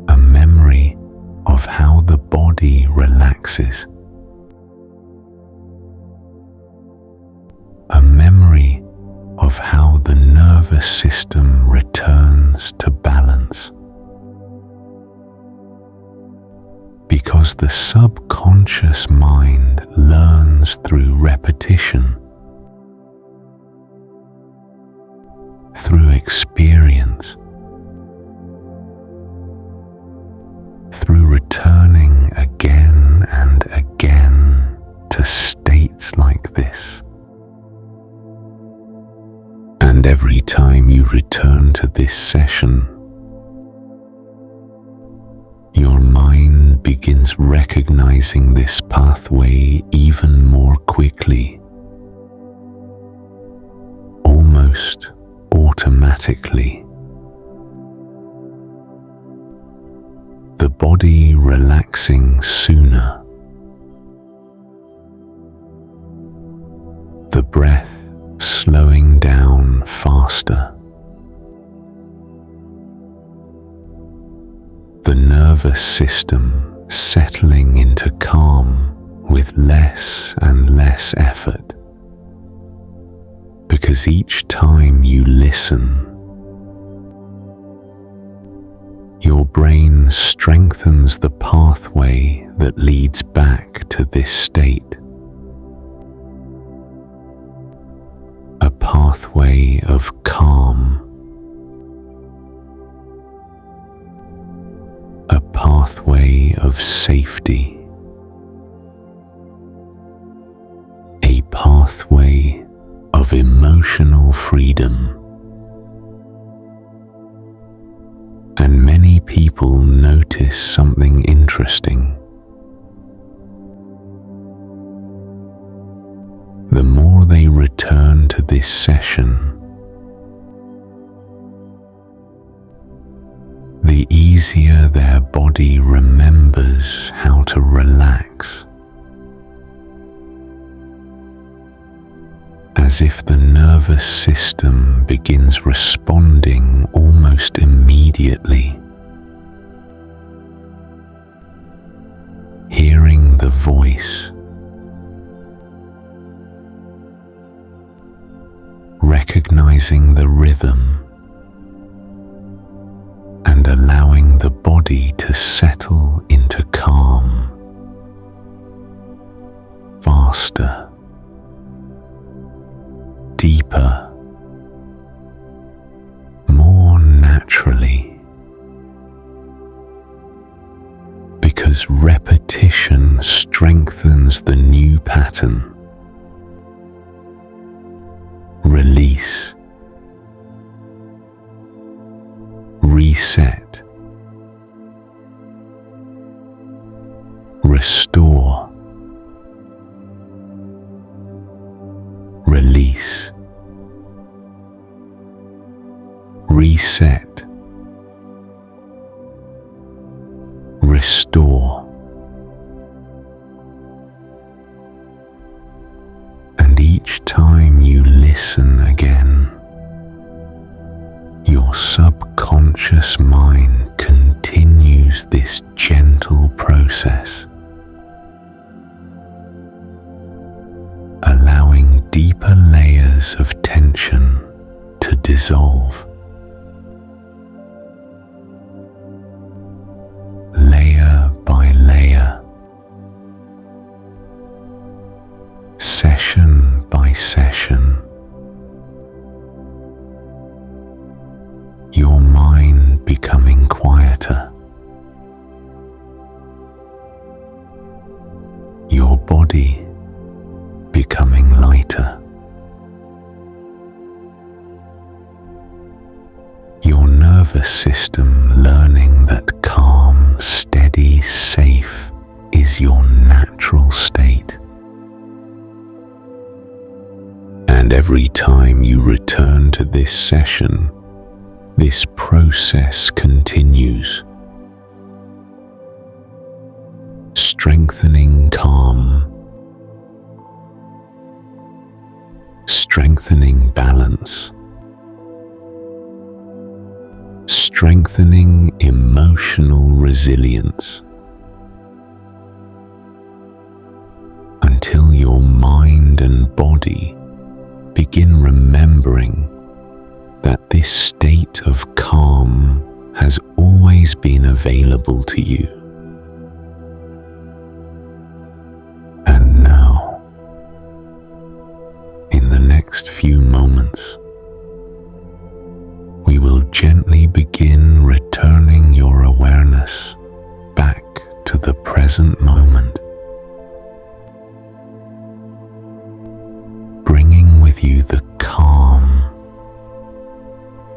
S1: A memory of how the body relaxes. A memory of how the nervous system returns to balance. Because the subconscious mind learns through repetition, through experience, through returning again and again to states like this. And every time you return to this session, your mind begins recognizing this pathway even more quickly, almost automatically. The body relaxing sooner, the breath slowing down faster, the nervous system settling into calm with less and less effort. Because each time you listen, your brain strengthens the pathway that leads back to this state. A pathway of calm, a pathway of safety, a pathway of emotional freedom. And many people people notice something interesting. The more they return to this session, the easier their body remembers how to relax, as if the nervous system begins responding almost immediately. Hearing the voice, recognizing the rhythm, and allowing the body to settle into calm, faster, deeper, more naturally, because repetition strengthens the new pattern. Release, reset, restore, release, reset, restore. And each time you listen again, your subconscious mind continues this gentle process, allowing deeper layers of tension to dissolve, layer by layer, session by session. Your mind becoming quieter, your body becoming lighter, your nervous system learning that calm, steady, safe is your natural state. And every time you return to this session, this process continues, strengthening calm, strengthening balance, strengthening emotional resilience, until your mind and body begin remembering that this state of calm has always been available to you. And now, in the next few moments, we will gently begin returning your awareness back to the present moment, bringing with you the calm,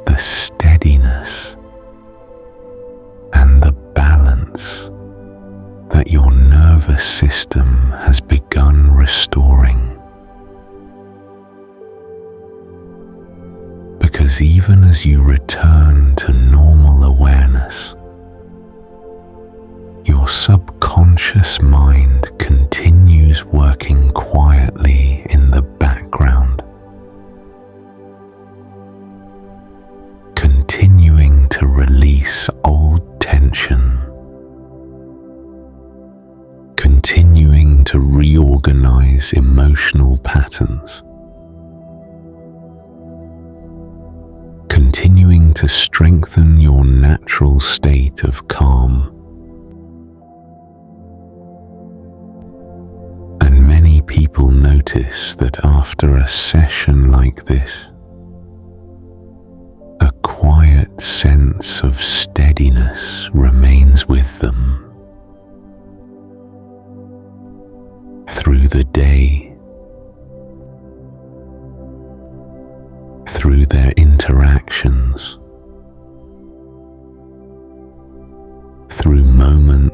S1: the steadiness, and the balance that your nervous system has begun restoring. Because even as you return to normal awareness, your subconscious mind continues working quietly in the background, continuing to release old tension, continuing to reorganize emotional patterns, continuing to strengthen your natural state of calm. And many people notice that after a session like this, a quiet sense of steadiness remains with them. Through the day, through their interactions,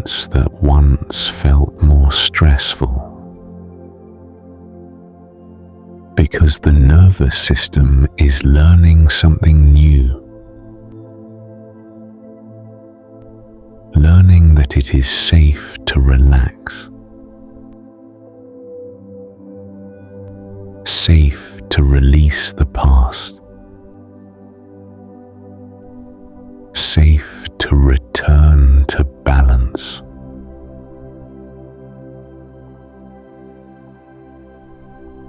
S1: events that once felt more stressful. Because the nervous system is learning something new, learning that it is safe to relax, safe to release the past, safe to return to balance.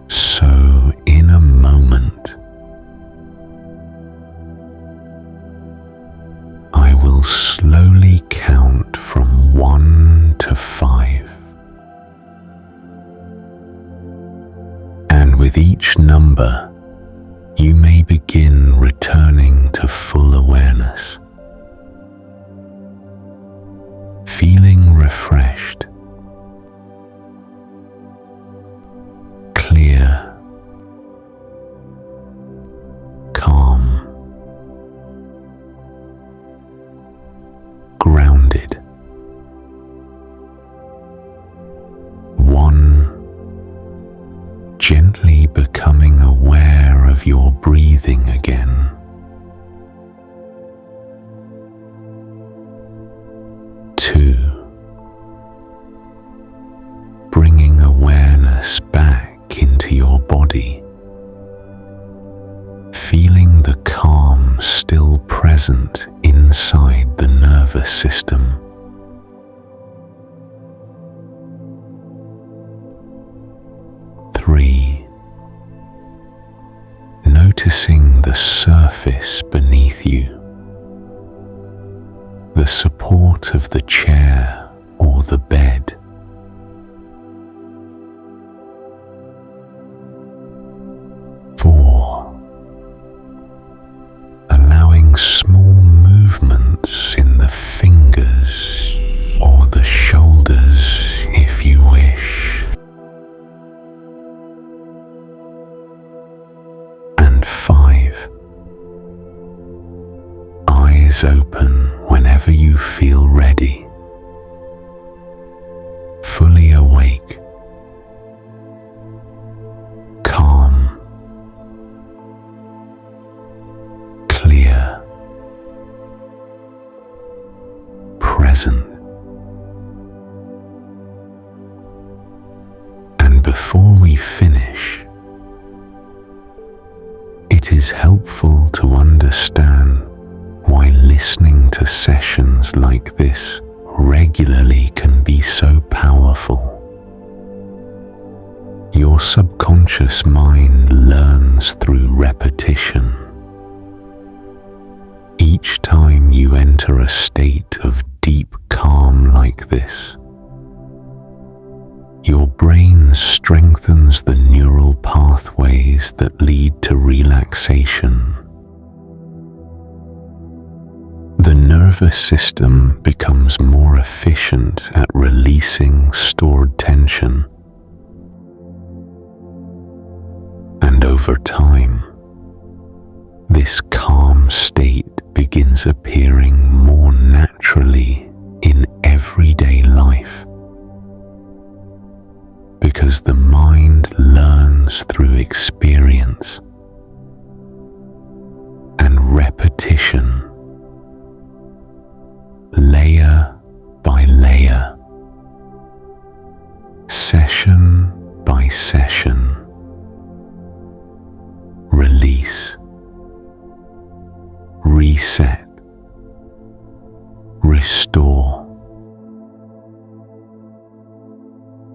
S1: So, in a moment, I will slowly count from 1 to 5. And with each number, you may begin returning to full awareness, feeling refreshed, clear, calm, grounded. 1. Gently becoming aware of your breathing again. 2. Bringing awareness back into your body, feeling the calm still present inside the nervous system. 3. Noticing the surface beneath you, the support of the chair or the bed. 4. Allowing small movements in the fingers or the shoulders if you wish. And 5. Eyes open whenever you feel ready, fully awake, calm, clear, present. And before we finish, it is helpful to understand why listening to sessions like this regularly can be so powerful. Your subconscious mind learns through repetition. Each time you enter a state of deep calm like this, your brain strengthens the neural pathways that lead to relaxation. The nervous system becomes more efficient at releasing stored tension. And over time, this calm state begins appearing more naturally in everyday life, because the mind learns through experience and repetition, layer by layer, session by session. Release, reset, restore.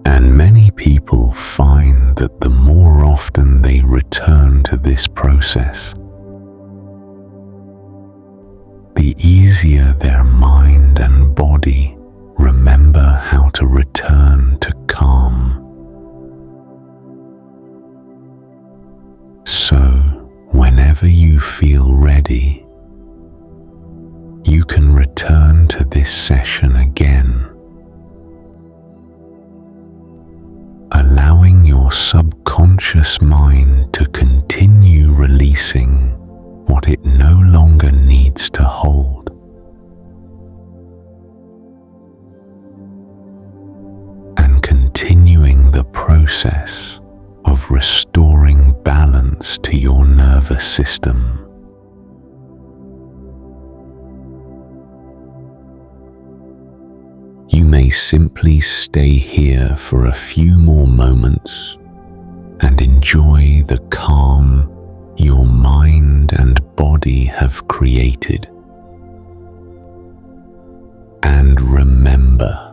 S1: And many people find that the more often they return to this process, the easier their mind and body remember how to return to calm. So, whenever you feel ready, you can return to this session again, allowing your subconscious mind to continue releasing what it no longer needs to hold. process of restoring balance to your nervous system. You may simply stay here for a few more moments and enjoy the calm your mind and body have created. And remember,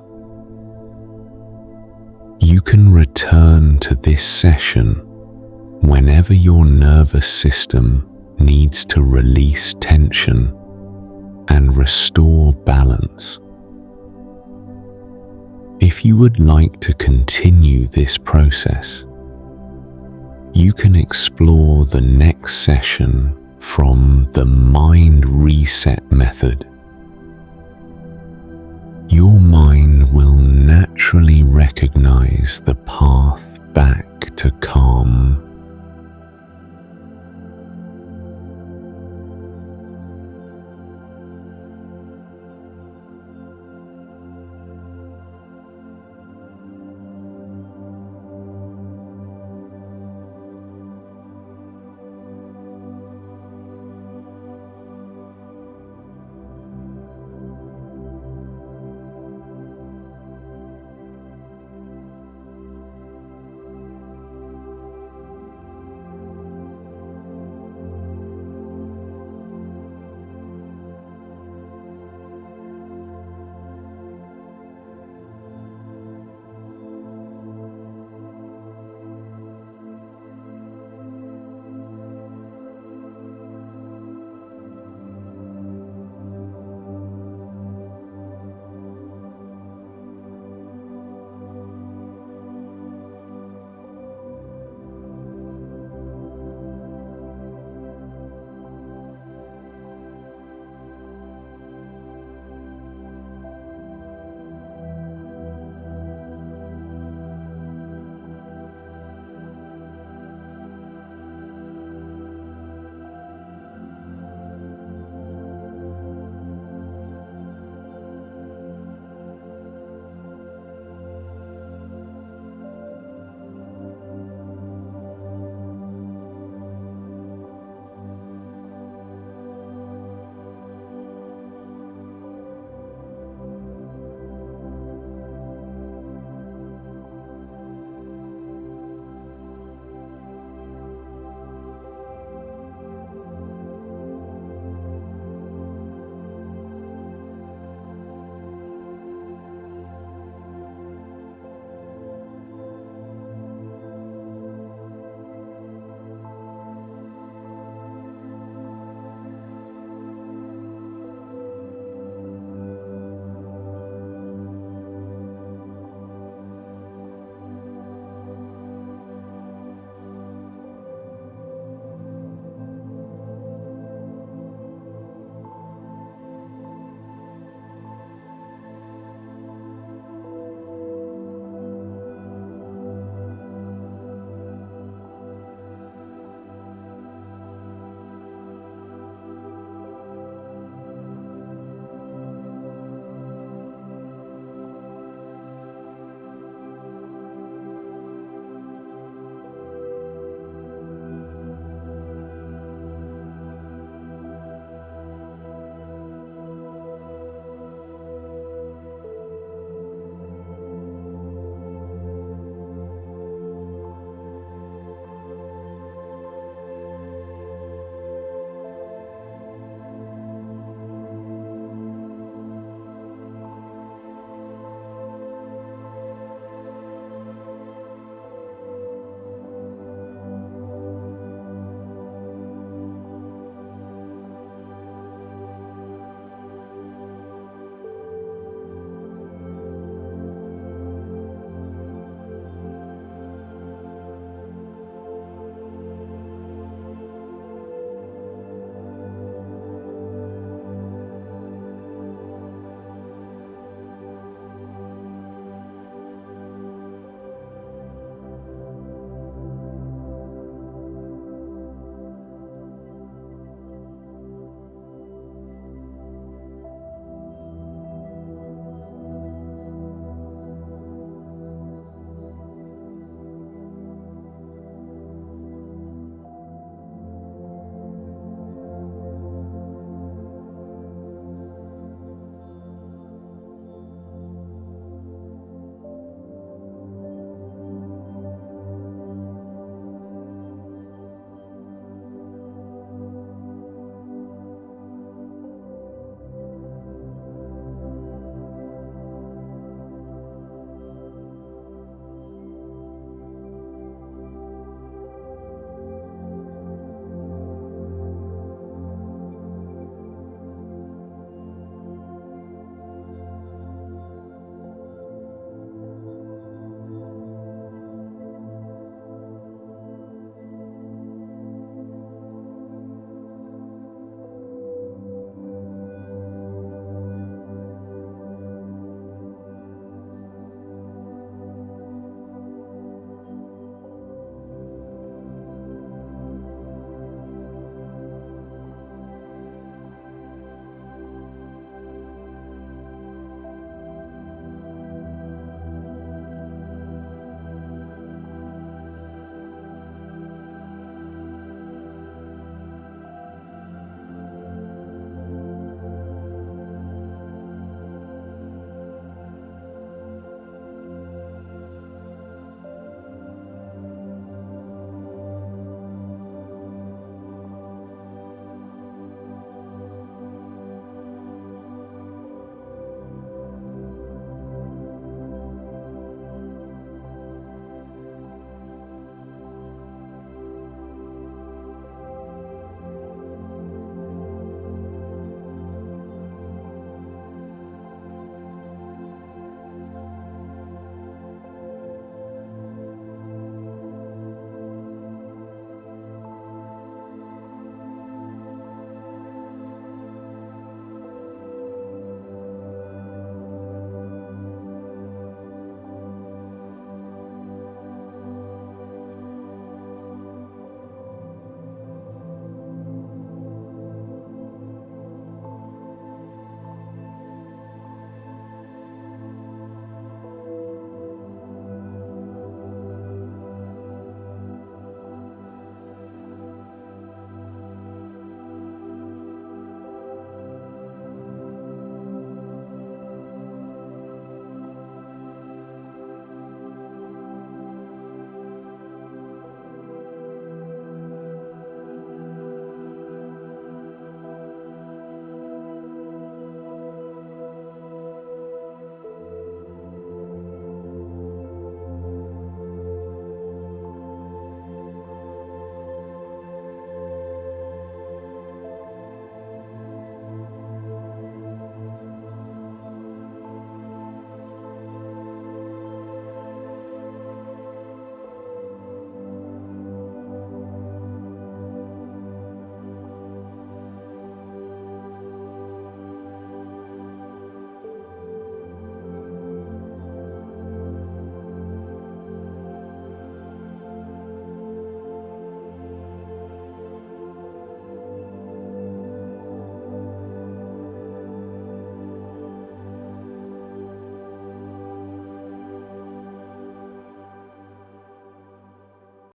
S1: you can return to this session whenever your nervous system needs to release tension and restore balance. If you would like to continue this process, you can explore the next session from the mind reset method. Your mind will naturally recognize the